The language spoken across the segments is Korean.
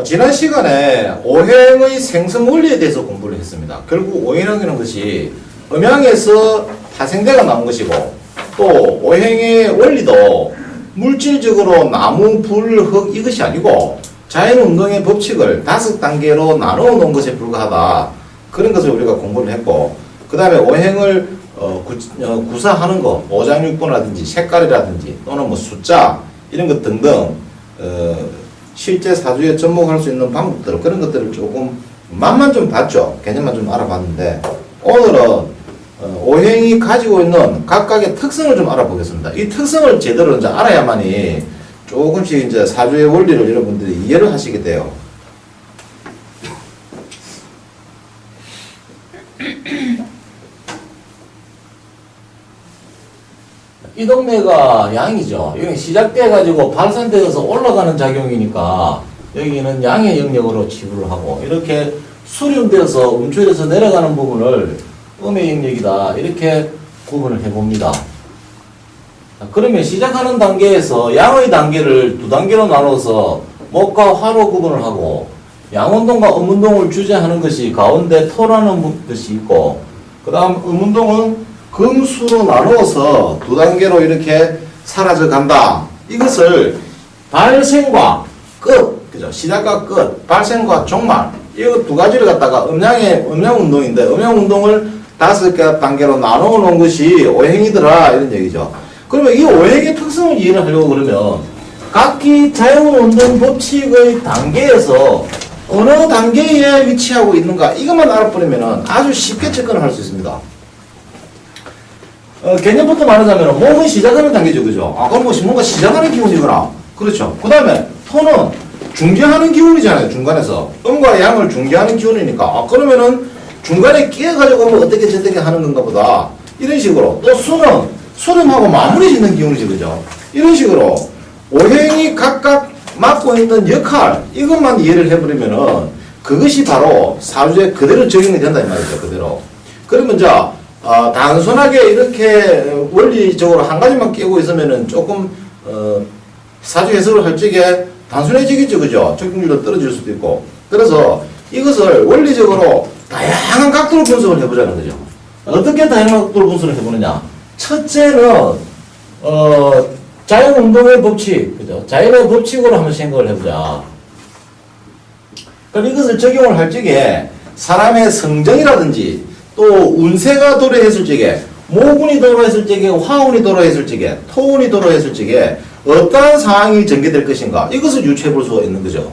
지난 시간에 오행의 생성 원리에 대해서 공부를 했습니다. 결국 오행이라는 것이 음양에서 파생대가 나온 것이고 또 오행의 원리도 물질적으로 나무, 불, 흙 이것이 아니고 자연운동의 법칙을 5단계로 나누어 놓은 것에 불과하다. 그런 것을 우리가 공부를 했고 그 다음에 오행을 구사하는 거, 오장육부라든지 색깔이라든지 또는 뭐 숫자 이런 것 등등 실제 사주에 접목할 수 있는 방법들 그런 것들을 조금 맛만 좀 봤죠. 개념만 좀 알아봤는데 오늘은 오행이 가지고 있는 각각의 특성을 좀 알아보겠습니다. 이 특성을 제대로 이제 알아야만이 조금씩 이제 사주의 원리를 여러분들이 이해를 하시게 돼요. 이 동네가 양이죠. 여기 시작돼가지고 발산되어서 올라가는 작용이니까 여기는 양의 영역으로 치부를 하고 이렇게 수렴되어서 음출에서 내려가는 부분을 음의 영역이다. 이렇게 구분을 해봅니다. 그러면 시작하는 단계에서 양의 단계를 2단계로 나눠서 목과 화로 구분을 하고 양운동과 음운동을 주재하는 것이 가운데 토라는 것이 있고 그 다음 음운동은 금수로 나누어서 2단계로 이렇게 사라져 간다. 이것을 발생과 끝, 그죠? 시작과 끝, 발생과 종말, 이거 2가지를 갖다가 음양운동인데, 음양운동을 5개 단계로 나누어 놓은 것이 오행이더라. 이런 얘기죠. 그러면 이 오행의 특성을 이해를 하려고 그러면, 각기 자연운동 법칙의 단계에서 어느 단계에 위치하고 있는가, 이것만 알아버리면 아주 쉽게 접근을 할 수 있습니다. 개념부터 말하자면 몸은 시작하는 단계죠. 그죠? 그럼 뭔가 시작하는 기운이구나. 그렇죠. 그 다음에 토는 중재하는 기운이잖아요. 중간에서. 음과 양을 중재하는 기운이니까. 그러면은 중간에 끼어가지고 오면 어떻게 저떻게 하는 건가 보다. 이런 식으로. 또 수는 수렴하고 마무리 짓는 기운이죠. 그죠? 이런 식으로 오행이 각각 맡고 있는 역할 이것만 이해를 해버리면은 그것이 바로 사주에 그대로 적용이 된다 이 말이죠. 그대로. 그러면 자 단순하게 이렇게 원리적으로 한 가지만 끼고 있으면은 조금 사주 해석을 할 적에 단순해지겠죠. 그죠? 적중률도 떨어질 수도 있고. 그래서 이것을 원리적으로 다양한 각도로 분석을 해보자는 거죠. 어떻게 다양한 각도로 분석을 해보느냐. 첫째는 자연운동의 법칙, 그죠? 자연의 법칙으로 한번 생각을 해보자. 그럼 이것을 적용을 할 적에 사람의 성정이라든지 또 운세가 도래했을 적에 모군이 도래했을 적에 화운이 도래했을 적에 토운이 도래했을 적에 어떠한 상황이 전개될 것인가 이것을 유추해 볼 수가 있는 거죠.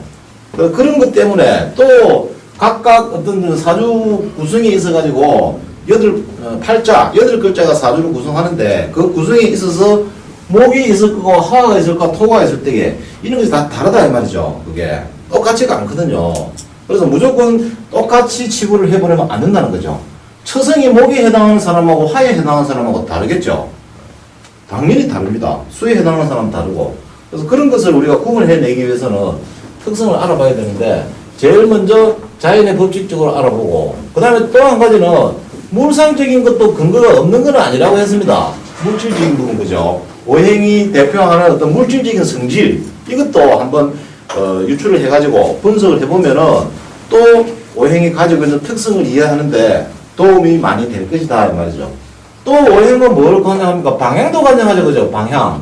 그런 것 때문에 또 각각 어떤 사주 구성이 있어 가지고 8글자가 사주를 구성하는데 그 구성에 있어서 목이 있을 거고 화가 있을 거고 토가 있을 때에 이런 것이 다 다르다 이 말이죠. 그게 똑같지가 않거든요. 그래서 무조건 똑같이 치부를 해버리면 안 된다는 거죠. 처성이 목에 해당하는 사람하고 화에 해당하는 사람하고 다르겠죠. 당연히 다릅니다. 수에 해당하는 사람은 다르고. 그래서 그런 것을 우리가 구분해내기 위해서는 특성을 알아봐야 되는데 제일 먼저 자연의 법칙적으로 알아보고 그 다음에 또 한 가지는 물상적인 것도 근거가 없는 건 아니라고 했습니다. 물질적인 부분 그죠. 오행이 대표하는 어떤 물질적인 성질 이것도 한번 유출을 해가지고 분석을 해보면은 또 오행이 가지고 있는 특성을 이해하는데 도움이 많이 될 것이다 이 말이죠. 또 오행은 뭘 관장합니까? 방향도 관장하죠. 그죠? 방향.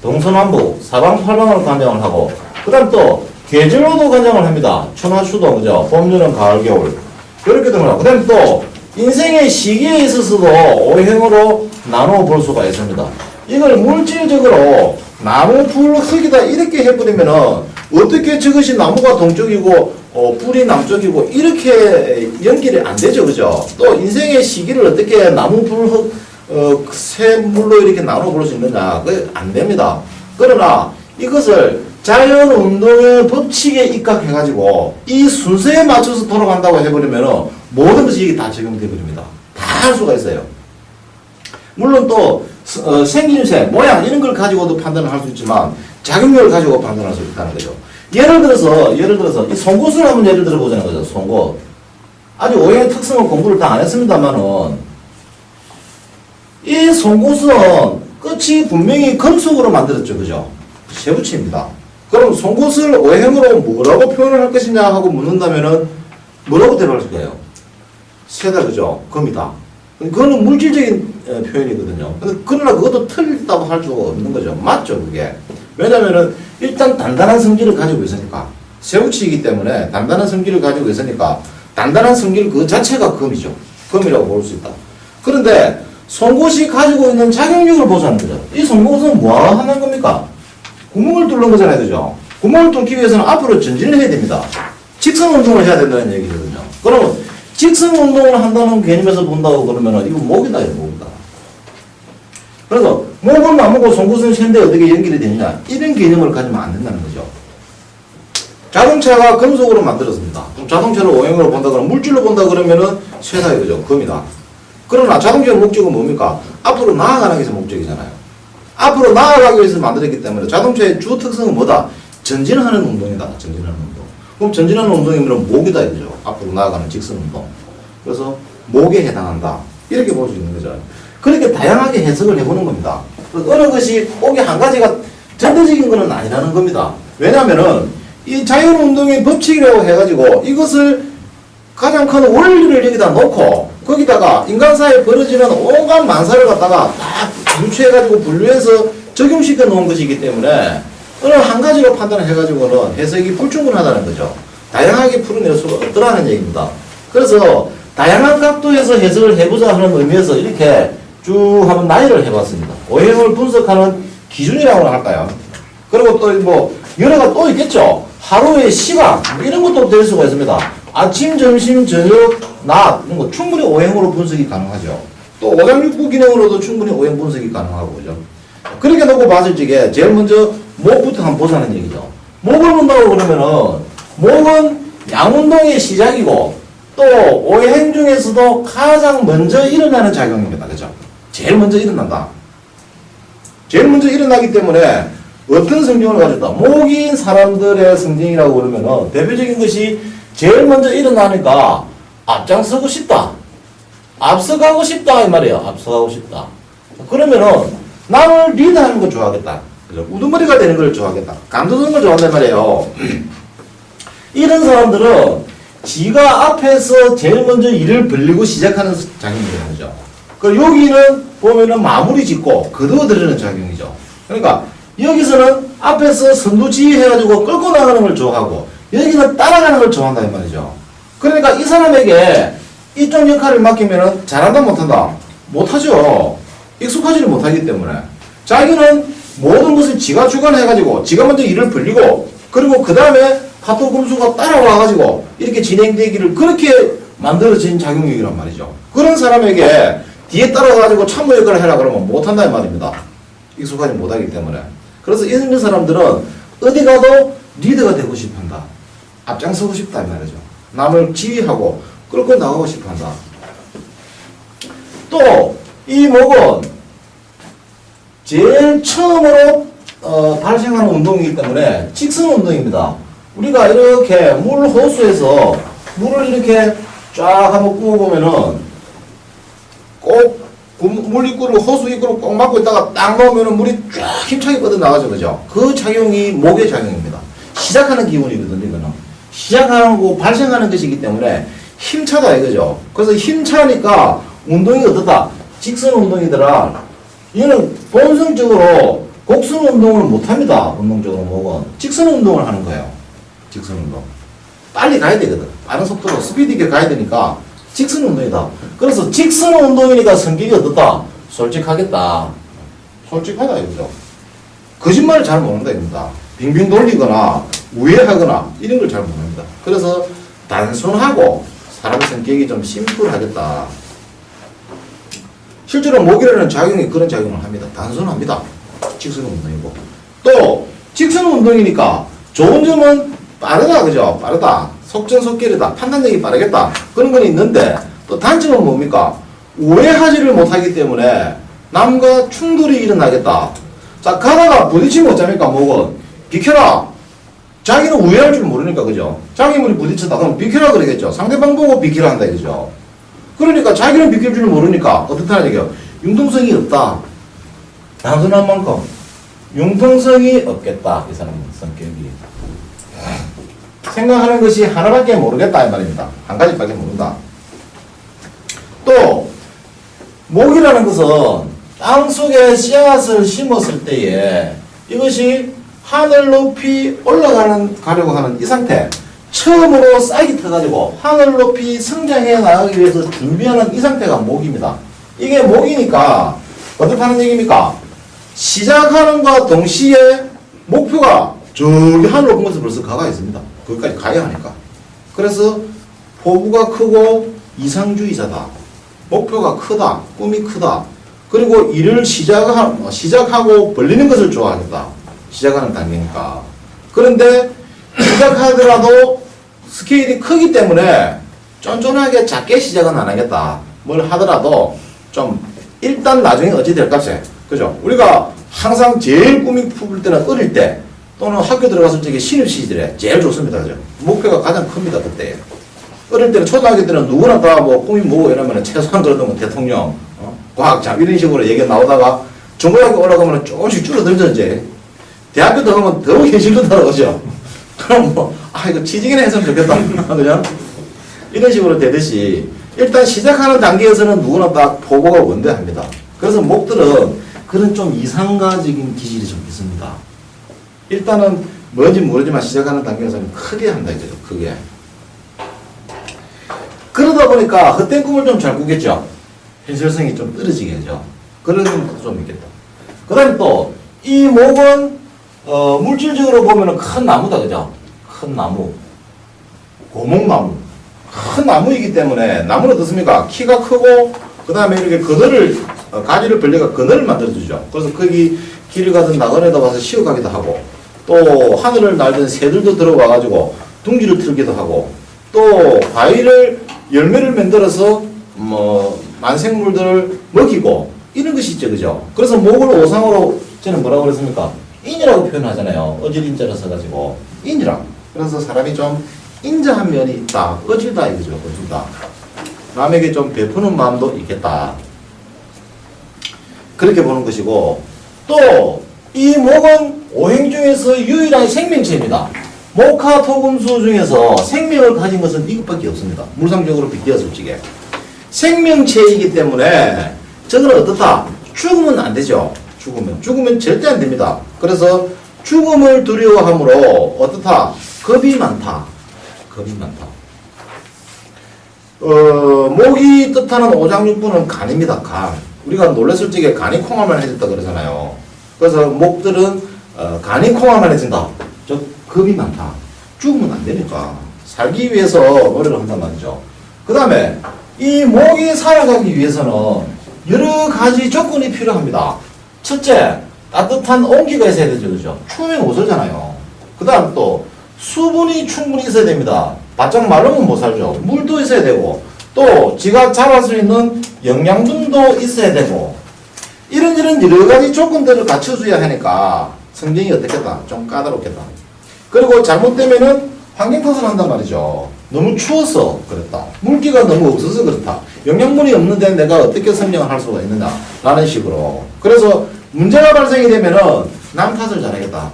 동서남북, 사방팔방으로 관장을 하고 그 다음 또 계절로도 관장을 합니다.春夏秋冬, 그죠? 봄, 여름, 가을, 겨울. 이렇게 됩니다. 그 다음에 또 인생의 시기에 있어서도 오행으로 나누어 볼 수가 있습니다. 이걸 물질적으로 나무, 불, 흙이다 이렇게 해버리면은 어떻게 저것이 나무가 동쪽이고 뿔이 남쪽이고 이렇게 연결이 안 되죠. 그죠? 또 인생의 시기를 어떻게 나무, 불, 흙, 세 물로 이렇게 나눠 볼 수 있느냐? 그게 안 됩니다. 그러나 이것을 자연운동의 법칙에 입각해가지고 이 순서에 맞춰서 돌아간다고 해버리면 모든 것이 다 적용되어버립니다. 다 할 수가 있어요. 물론 또 생김새, 모양 이런 걸 가지고도 판단을 할 수 있지만 작용력을 가지고 판단할 수 있다는 거죠. 예를 들어서 이 송곳을 한번 예를 들어 보자는 거죠. 송곳. 아직 오행의 특성을 공부를 다 안 했습니다만은 이 송곳은 끝이 분명히 금속으로 만들었죠. 그죠? 쇠붙이입니다. 그럼 송곳을 오행으로 뭐라고 표현을 할 것이냐 하고 묻는다면은 뭐라고 대답할 거예요? 새다, 그죠? 금이다. 그거는 물질적인 표현이거든요. 그러나 그것도 틀리다고 할 수가 없는 거죠. 맞죠, 그게? 왜냐면은 일단 단단한 성질을 가지고 있으니까. 새우치이기 때문에 단단한 성질을 가지고 있으니까 단단한 성질 그 자체가 금이죠. 금이라고 볼 수 있다. 그런데 송곳이 가지고 있는 작용력을 보자는 거죠. 이 송곳은 뭐 하는 겁니까? 구멍을 뚫는 거잖아요, 그죠? 구멍을 뚫기 위해서는 앞으로 전진을 해야 됩니다. 직선 운동을 해야 된다는 얘기거든요. 그러면 직선 운동을 한다는 개념에서 본다고 그러면은 이거 목이다, 이거 목이다. 그래서 목은 나무고 송곳은 샌데 어떻게 연결이 되느냐? 이런 개념을 가지면 안 된다는 거죠. 자동차가 금속으로 만들어집니다. 그럼 자동차를 오행으로 본다 그러면 물질로 본다 그러면은 쇠다 이거죠. 금이다. 그러나 자동차의 목적은 뭡니까? 앞으로 나아가는 게 목적이잖아요. 앞으로 나아가기 위해서 만들었기 때문에 자동차의 주 특성은 뭐다? 전진하는 운동이다. 전진하는 운동. 그럼 전진하는 운동이면 목이다 이거죠. 앞으로 나아가는 직선 운동. 그래서 목에 해당한다. 이렇게 볼 수 있는 거죠. 그렇게 다양하게 해석을 해보는 겁니다. 어느 것이 꼭 한 가지가 전대적인 것은 아니라는 겁니다. 왜냐하면은 이 자연운동의 법칙이라고 해가지고 이것을 가장 큰 원리를 여기다 놓고 거기다가 인간사에 벌어지는 온갖 만사를 갖다가 다 유추해가지고 분류해서 적용시켜 놓은 것이기 때문에 어느 한 가지로 판단을 해가지고는 해석이 불충분하다는 거죠. 다양하게 풀어낼 수가 없더라는 얘기입니다. 그래서 다양한 각도에서 해석을 해보자 하는 의미에서 이렇게 쭉 한번 나열을 해봤습니다. 오행을 분석하는 기준이라고 할까요? 그리고 또 뭐 여러 가지 또 있겠죠. 하루의 시간 이런 것도 될 수가 있습니다. 아침, 점심, 저녁, 낮 이런 거 충분히 오행으로 분석이 가능하죠. 또 오장육부 기능으로도 충분히 오행 분석이 가능하고 그죠. 그렇게 놓고 봤을 적에 제일 먼저 목부터 한번 보자는 얘기죠. 목을 본다고 그러면은 목은 양운동의 시작이고 또 오행 중에서도 가장 먼저 일어나는 작용입니다. 그죠? 제일 먼저 일어난다. 제일 먼저 일어나기 때문에 어떤 성징을 가졌다? 목인 사람들의 성징이라고 그러면은 대표적인 것이 제일 먼저 일어나니까 앞장서고 싶다. 앞서가고 싶다. 이 말이에요. 앞서가고 싶다. 그러면은 남을 리드하는 걸 좋아하겠다. 그죠? 우두머리가 되는 걸 좋아하겠다. 감도는 걸 좋아한단 말이에요. 이런 사람들은 지가 앞에서 제일 먼저 일을 벌리고 시작하는 작용이 되는 거죠. 그리고 여기는 보면은 마무리 짓고 거두어들이는 작용이죠. 그러니까 여기서는 앞에서 선두지휘해가지고 끌고 나가는 걸 좋아하고 여기는 따라가는 걸 좋아한다 이 말이죠. 그러니까 이 사람에게 이쪽 역할을 맡기면은 잘한다 못한다? 못하죠. 익숙하지를 못하기 때문에 자기는 모든 것을 지가 주관해가지고 지가 먼저 일을 벌리고 그리고 그 다음에 파토 금수가 따라와가지고 이렇게 진행되기를 그렇게 만들어진 작용력이란 말이죠. 그런 사람에게 뒤에 따라가가지고 참모 역할을 해라 그러면 못한다 이 말입니다. 익숙하지 못하기 때문에. 그래서 이런 사람들은 어디 가도 리더가 되고 싶어한다. 앞장서고 싶다 이 말이죠. 남을 지휘하고 끌고 나가고 싶어한다. 또 이 목은 제일 처음으로 발생하는 운동이기 때문에 직선 운동입니다. 우리가 이렇게 물 호수에서 물을 이렇게 쫙 한번 부어보면은 꼭 물 입구를 호수 입구를 꼭 막고 있다가 딱 넣으면은 물이 쫙 힘차게 뻗어나가죠. 그죠? 그 작용이 목의 작용입니다. 시작하는 기운이거든요. 이거는. 시작하고 발생하는 것이기 때문에 힘차다 이거죠. 그래서 힘차니까 운동이 어떻다? 직선 운동이더라. 얘는 본성적으로 곡선 운동을 못합니다. 본능적으로 목은. 직선 운동을 하는 거예요. 직선 운동. 빨리 가야 되거든. 빠른 속도로 스피드 있게 가야 되니까 직선 운동이다. 그래서 직선 운동이니까 성격이 어떻다? 솔직하겠다. 솔직하다 이거죠. 거짓말을 잘 모른다 이겁니다. 빙빙 돌리거나 우회하거나 이런 걸 잘 모릅니다. 그래서 단순하고 사람 성격이 좀 심플하겠다. 실제로 목이라는 작용이 그런 작용을 합니다. 단순합니다. 직선 운동이고. 또 직선 운동이니까 좋은 점은 빠르다. 그죠? 빠르다. 속전속결이다. 판단력이 빠르겠다. 그런 건 있는데 또 단점은 뭡니까? 우회하지를 못하기 때문에 남과 충돌이 일어나겠다. 자, 가다가 부딪히면 어쩝니까? 목은 비켜라. 자기는 우회할 줄 모르니까 그죠? 자기 물이 부딪혔다 그럼 비켜라 그러겠죠. 상대방 보고 비키라 한다 이거죠. 그러니까 자기는 비킬 줄 모르니까 어떻다는 얘기예요? 융통성이 없다. 단순한 만큼 융통성이 없겠다. 이 사람 성격이. 생각하는 것이 하나밖에 모르겠다 이 말입니다. 한 가지밖에 모른다. 또 목이라는 것은 땅 속에 씨앗을 심었을 때에 이것이 하늘 높이 올라가려고 하는 이 상태, 처음으로 싹이 터가지고 하늘 높이 성장해 나가기 위해서 준비하는 이 상태가 목입니다. 이게 목이니까 어떻다는 얘기입니까? 시작하는과 동시에 목표가 저기 하늘 높은 곳에 벌써 가가 있습니다. 거기까지 가야 하니까. 그래서 포부가 크고 이상주의자다. 목표가 크다. 꿈이 크다. 그리고 일을 시작하고 벌리는 것을 좋아하겠다. 시작하는 단계니까. 그런데 시작하더라도 스케일이 크기 때문에 쫀쫀하게 작게 시작은 안 하겠다. 뭘 하더라도 좀 일단 나중에 어찌 될 값에. 그죠? 우리가 항상 제일 꿈이 푸을 때는 어릴 때 또는 학교 들어갔을 적에 신입 시절에 제일 좋습니다. 그죠? 목표가 가장 큽니다. 그때. 어릴 때는 초등학교 때는 누구나 다 뭐 꿈이 뭐고 이러면 최소한 그래도 뭐 대통령, 과학자 이런 식으로 얘기가 나오다가 중고등학교 올라가면 조금씩 줄어들죠. 이제 대학교 들어가면 더욱 현실로 따라오죠. 그럼 뭐 이거 취직이나 했으면 좋겠다. 그죠? 이런 식으로 되듯이 일단 시작하는 단계에서는 누구나 다 포부가 원대합니다. 그래서 목들은 그런 좀 이상가적인 기질이 좀 있습니다. 일단은 뭔지 모르지만 시작하는 단계에서는 크게 한다 이거죠. 크게. 그러다 보니까 헛된 꿈을 좀 잘 꾸겠죠. 현실성이 좀 떨어지겠죠. 그런 것도 좀 있겠다. 그 다음에 또 이 목은 물질적으로 보면은 큰 나무다. 그죠? 큰 나무. 고목나무. 큰 나무이기 때문에 나무는 어떻습니까? 키가 크고 그 다음에 이렇게 그늘을 가지를 벌려가 그늘을 만들어주죠. 그래서 거기 길을 가든 나그네다 와서 쉬어가기도 하고 또 하늘을 날던 새들도 들어와가지고 둥지를 틀기도 하고 또 과일을 열매를 만들어서 뭐 만생물들을 먹이고 이런 것이 있죠. 그죠? 그래서 목을 오상으로 저는 뭐라고 그랬습니까? 인이라고 표현하잖아요. 어질인자를 써가지고 인이라. 그래서 사람이 좀 인자한 면이 있다. 어질다 이거죠. 어질다. 남에게 좀 베푸는 마음도 있겠다. 그렇게 보는 것이고 또 이 목은 오행 중에서 유일한 생명체입니다. 목화 토금수 중에서 생명을 가진 것은 이것밖에 없습니다. 물상적으로 비교했을 적에 생명체이기 때문에 저거는 어떻다? 죽으면 안 되죠. 죽으면 절대 안 됩니다. 그래서 죽음을 두려워함으로 어떻다? 겁이 많다. 겁이 많다. 목이 뜻하는 오장육부는 간입니다. 간. 우리가 놀랐을 적에 간이 콩알만 해졌다 그러잖아요. 그래서 목들은 간이 콩알만 해진다. 저 겁이 많다. 죽으면 안 되니까. 살기 위해서 노력을 한단 말이죠. 그 다음에 이 목이 살아가기 위해서는 여러 가지 조건이 필요합니다. 첫째, 따뜻한 온기가 있어야 되죠. 그죠? 추우면 못 살잖아요. 그 다음 또 수분이 충분히 있어야 됩니다. 바짝 마르면 못 살죠. 물도 있어야 되고 또 지가 자랄 수 있는 영양분도 있어야 되고 이런 여러 가지 조건들을 갖춰줘야 하니까 성경이 어떻겠다? 좀 까다롭겠다. 그리고 잘못되면은 환경 탓을 한단 말이죠. 너무 추워서 그렇다. 물기가 너무 없어서 그렇다. 영양분이 없는데 내가 어떻게 성장을 할 수가 있느냐 라는 식으로. 그래서 문제가 발생이 되면은 남 탓을 잘하겠다.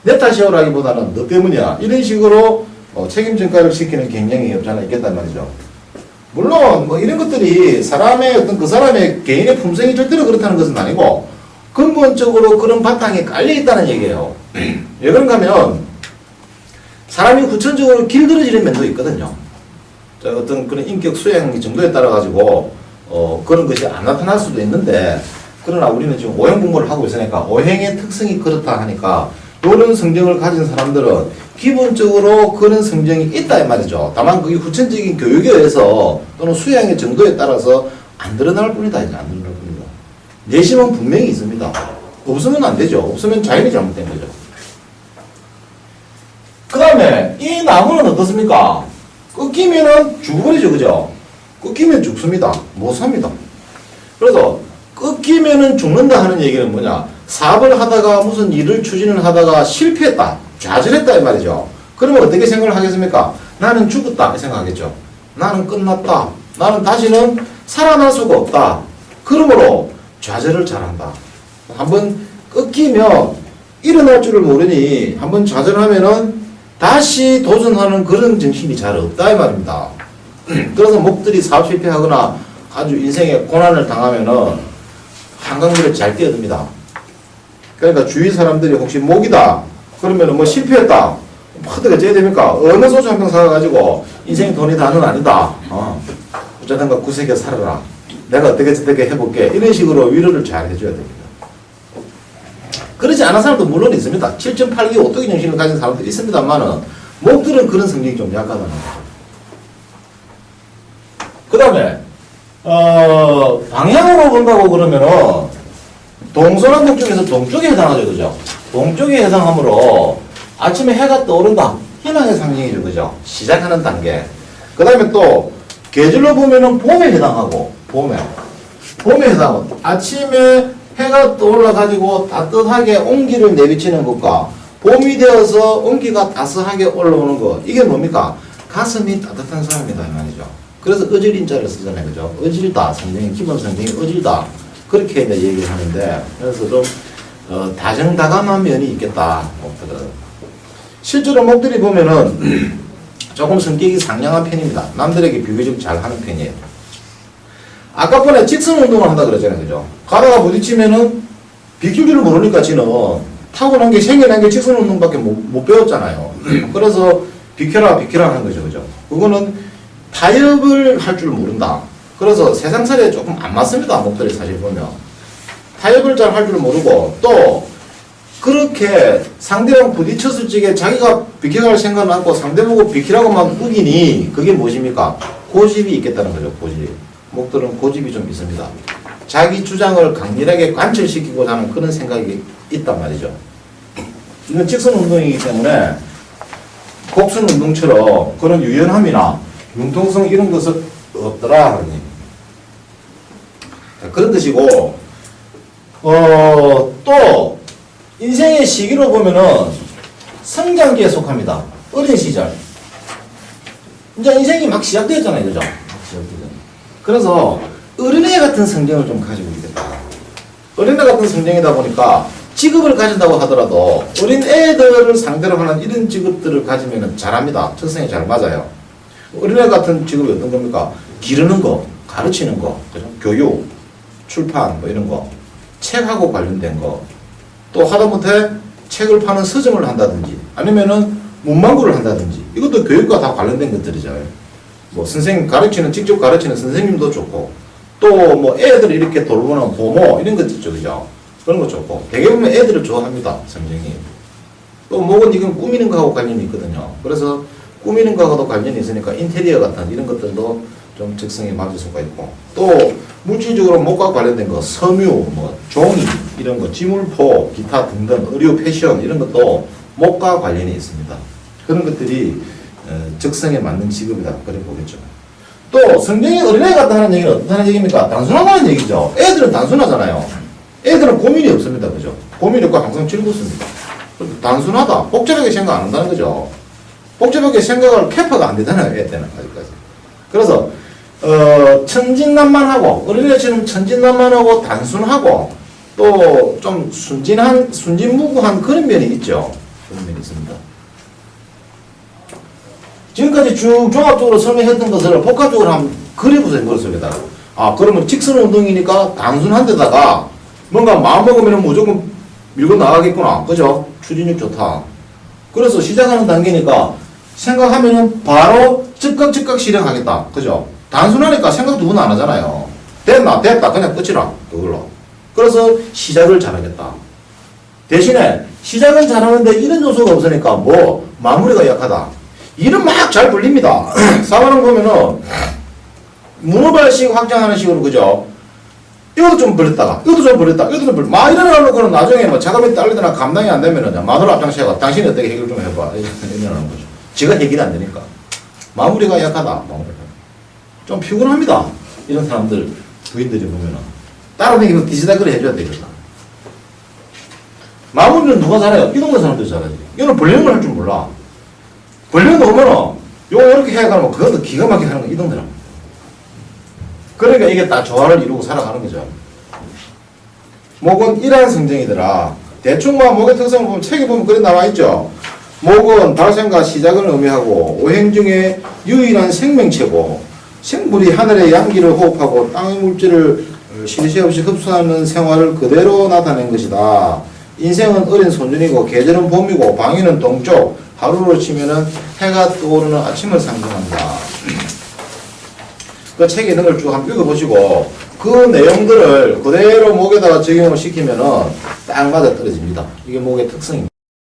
내 탓이오라기보다는 너 때문이야. 이런 식으로 책임 전가를 시키는 경향이 없지 않아 있겠단 말이죠. 물론 뭐 이런 것들이 사람의 어떤 그 사람의 개인의 품성이 절대로 그렇다는 것은 아니고 근본적으로 그런 바탕에 깔려 있다는 얘기예요. 왜 그런가 하면 사람이 후천적으로 길들어지는 면도 있거든요. 어떤 그런 인격 수행 정도에 따라 가지고 그런 것이 안 나타날 수도 있는데 그러나 우리는 지금 오행 공부를 하고 있으니까 오행의 특성이 그렇다 하니까 이런 성정을 가진 사람들은 기본적으로 그런 성정이 있다 이 말이죠. 다만 그게 후천적인 교육에 의해서 또는 수양의 정도에 따라서 안 드러날 뿐이다. 이제 안 드러날 뿐이다. 내심은 분명히 있습니다. 없으면 안 되죠. 없으면 자연이 잘못된 거죠. 그 다음에 이 나무는 어떻습니까? 꺾이면은 죽어버리죠. 그죠? 꺾이면 죽습니다. 못 삽니다. 그래서 꺾이면은 죽는다 하는 얘기는 뭐냐? 사업을 하다가 무슨 일을 추진을 하다가 실패했다. 좌절했다 이 말이죠. 그러면 어떻게 생각을 하겠습니까? 나는 죽었다 이 생각하겠죠. 나는 끝났다. 나는 다시는 살아날 수가 없다. 그러므로 좌절을 잘한다. 한번 꺾이면 일어날 줄을 모르니 한번 좌절하면은 다시 도전하는 그런 정신이 잘 없다 이 말입니다. 그래서 목들이 사업 실패하거나 아주 인생에 고난을 당하면은 한강물에 잘 뛰어듭니다. 그러니까 주위 사람들이 혹시 목이다 그러면은 뭐 실패했다 어떻게 째야 됩니까? 어느 소주 한 병 사가지고 인생 돈이 다는 아니다. 어쩌든가 구세게 살아라. 내가 어떻게 해볼게. 이런 식으로 위로를 잘 해줘야 됩니다. 그러지 않은 사람도 물론 있습니다. 7.8기 오뚜기 정신을 가진 사람도 있습니다만은 목들은 그런 성격이 좀 약하다는 거죠. 그 다음에 방향으로 본다고 그러면은 동서남북 중에서 동쪽에 해당하죠. 그죠? 동쪽에 해당하므로 아침에 해가 떠오른다. 희망의 상징이죠. 그죠? 시작하는 단계. 그 다음에 또 계절로 보면은 봄에 해당하고 봄에 해당하고 아침에 해가 떠올라가지고 따뜻하게 온기를 내비치는 것과 봄이 되어서 온기가 따스하게 올라오는 것 이게 뭡니까? 가슴이 따뜻한 사람이다 이 말이죠. 그래서 어질인자를 쓰잖아요. 그죠? 어질다. 성경이 기본 성경이 어질다. 그렇게 이제 얘기를 하는데 그래서 좀 다정다감한 면이 있겠다. 목들은. 실제로 목들이 보면은 조금 성격이 상냥한 편입니다. 남들에게 비교적 잘하는 편이에요. 아까 전에 직선 운동을 한다 그랬잖아요. 그죠? 가다가 부딪히면은 비킬 줄을 모르니까 지는 타고난 게 생겨난 게 직선 운동밖에 못 배웠잖아요. 그래서 비켜라 하는 거죠. 그죠? 그거는 타협을 할 줄 모른다. 그래서 세상살이에 조금 안 맞습니다. 목들이 사실 보면. 타협을 잘 할 줄 모르고 또 그렇게 상대랑 부딪혔을 적에 자기가 비켜갈 생각은 않고 상대 보고 비키라고 막 우기니 그게 무엇입니까? 고집이 있겠다는 거죠. 고집. 목들은 고집이 좀 있습니다. 자기 주장을 강렬하게 관철시키고자 하는 그런 생각이 있단 말이죠. 이건 직선 운동이기 때문에 곡선 운동처럼 그런 유연함이나 융통성 이런 것은 없더라 하는 얘기. 그런 뜻이고 또 인생의 시기로 보면은 성장기에 속합니다. 어린 시절. 이제 인생이 막 시작되었잖아요. 그죠? 그래서 어린애 같은 성정을 좀 가지고 있겠다. 어린애 같은 성정이다 보니까 직업을 가진다고 하더라도 어린애들을 상대로 하는 이런 직업들을 가지면 잘합니다. 적성에 잘 맞아요. 어린애 같은 직업이 어떤 겁니까? 기르는 거, 가르치는 거, 그죠? 교육, 출판 뭐 이런 거, 책하고 관련된 거, 또 하다못해 책을 파는 서점을 한다든지 아니면은 문방구를 한다든지 이것도 교육과 다 관련된 것들이잖아요. 뭐 선생님 직접 가르치는 선생님도 좋고 또 뭐 애들 이렇게 돌보는 부모 이런 것도 있죠. 그죠? 그런 거 좋고 대개 보면 애들을 좋아합니다. 성정이. 또 목은 이건 꾸미는 거하고 관련이 있거든요. 그래서 꾸미는 거하고도 관련이 있으니까 인테리어 같은 이런 것들도 좀 적성에 맞을 수가 있고 또 물질적으로 목과 관련된 거 섬유, 뭐 종이 이런 거 지물포, 기타 등등 의류, 패션 이런 것도 목과 관련이 있습니다. 그런 것들이 적성에 맞는 직업이다 그래 보겠죠. 또 성경이 어린애 같다 하는 얘기는 어떤 얘기입니까? 단순하다는 얘기죠. 애들은 단순하잖아요. 애들은 고민이 없습니다. 그죠? 고민이 없고 항상 즐겁습니다. 단순하다. 복잡하게 생각 안 한다는 거죠. 복잡하게 생각을 캐파가 안 되잖아요. 애 때는 아직까지. 그래서 천진난만하고 어린애처럼 천진난만하고 단순하고 또 좀 순진무구한 그런 면이 있죠. 그런 면이 있습니다. 지금까지 쭉 종합적으로 설명했던 것을 복합적으로 한번 그려보세요. 머릿속에다가. 그러면 직선 운동이니까 단순한 데다가 뭔가 마음먹으면 무조건 밀고 나가겠구나. 그죠? 추진력 좋다. 그래서 시작하는 단계니까 생각하면은 바로 즉각 실행하겠다. 그죠? 단순하니까 생각 두 번 안 하잖아요. 됐다. 그냥 끝이라. 그걸로. 그래서 시작을 잘하겠다. 대신에 시작은 잘하는데 이런 요소가 없으니까 마무리가 약하다. 일은 막 잘 불립니다. 사관왕 보면은 문어발식 확장하는 식으로 그죠? 이것도 좀 벌렸다가 이것도 좀 벌렸다 막 이러놓고는 나중에 뭐 자금이 딸리거나 감당이 안 되면은 마누라 앞장서가 당신이 어떻게 해결 좀 해봐 이러는 거죠. 지가 해결이 안 되니까 마무리가 약하다. 좀 피곤합니다. 이런 사람들 부인들이 보면은 따라다니면서 뒤지다거리 해줘야 되겠다. 마무리는 누가 잘해요? 이 동네 사람들이 잘하지. 이거는 벌리는 걸 할 줄 몰라. 벌려 놓으면은 요렇게 해가면 그것도 기가 막히게 하는 거 이 동네라. 그러니까 이게 다 조화를 이루고 살아가는 거죠. 목은 이러한 성정이더라. 대충만 목의 특성을 보면 책에 보면 그래 나와 있죠. 목은 발생과 시작을 의미하고 오행 중에 유일한 생명체고 생물이 하늘의 양기를 호흡하고 땅의 물질을 쉴 새 없이 흡수하는 생활을 그대로 나타낸 것이다. 인생은 어린 소년이고 계절은 봄이고 방위는 동쪽, 하루로 치면은 해가 떠오르는 아침을 상징한다. 그 책에 있는 걸 쭉 한번 읽어보시고 그 내용들을 그대로 목에다가 적용을 시키면은 딱 맞아 떨어집니다. 이게 목의 특성입니다.